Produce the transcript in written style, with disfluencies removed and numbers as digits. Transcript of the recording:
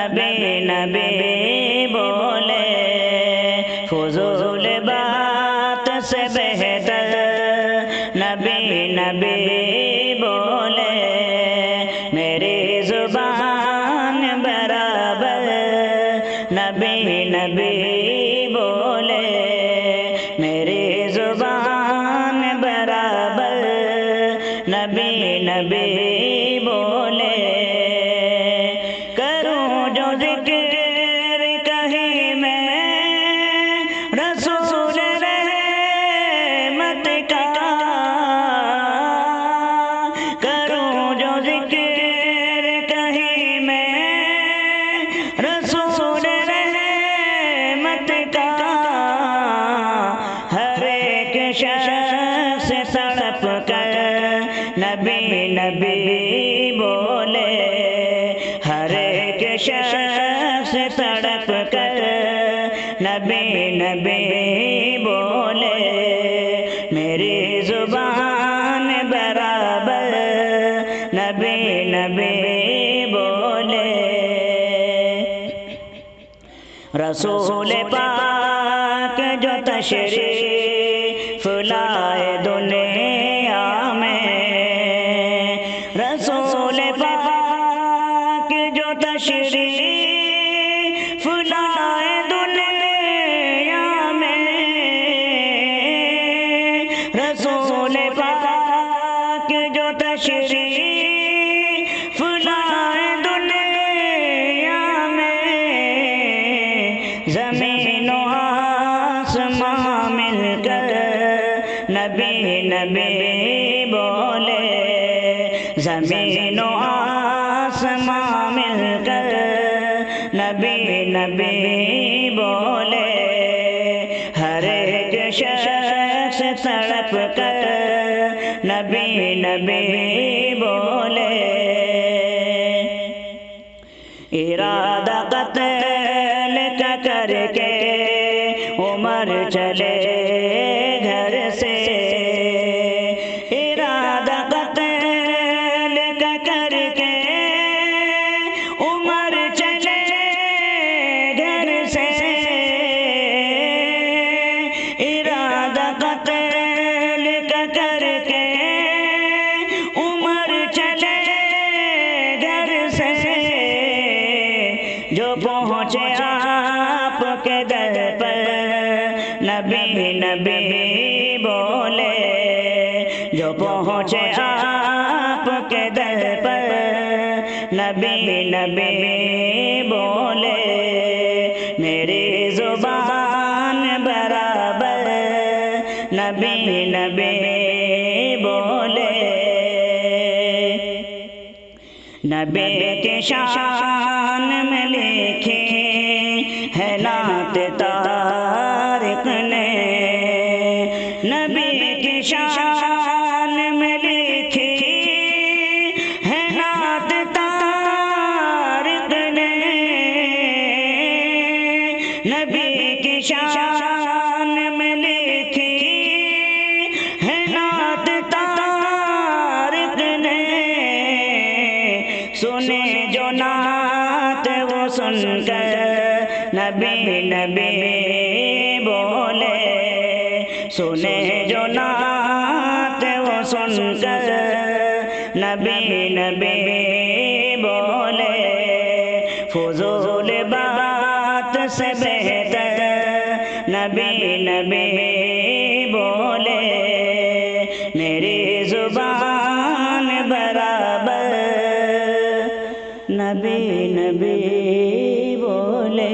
नबी नबी बोले, फुजूल बात से बेहतर नबी नबी बोले, मेरी जुबान बराबर नबी नबी बोले, मेरी जुबान बराबर नबी नबी बोले। करूं जो जिक्र कहीं मैं रसूल रहमत का, करूं जो जिक्र कहीं मैं रसूल रहमत का, हर एक शख्स तड़प कर नबी नबी बोले, हर एक शख्स तड़प कर नबी नबी बोले, मेरी जुबान बराबर नबी नबी बोले। रसूल पाक जो तशरीफ लाए दुनिया में, रसूल पाक जो तशरीफ लाए दुनिया में, रसूल पाक जो तशरीफ लाए दुनिया में, ज़मीन व आसमां मिलकर नबी नबी बोले, ज़मीन व आसमां मिलकर नबी नबी बोले, हर एक शख्स तड़प कर नबी नबी बोले। इरादा कत्ल का करके उमर चले घर से, इरादा कत्ल का करके उमर चले घर से, इरादा कत्ल का करके उमर चले घर से, जो पहुँचे आपके दर पर नबी नबी बोले, जो पहुँचे आपके दर पर नबी नबी बोले, मेरी जुबान बराबर नबी नबी बोले। नबी के शान में लिखी है नात तारिक ने, नबी की शान में लिखी है नात तारिक ने, नबी की शान में लिखी है नात तारिक ने, सुने जो नात वो सुनकर नबी नबी बोले, सुने जो नात वो सुनकर नबी नबी बोले, फुजूल बात से बेहतर नबी नबी बोले, मेरी जुबान बराबर नबी नबी बोले।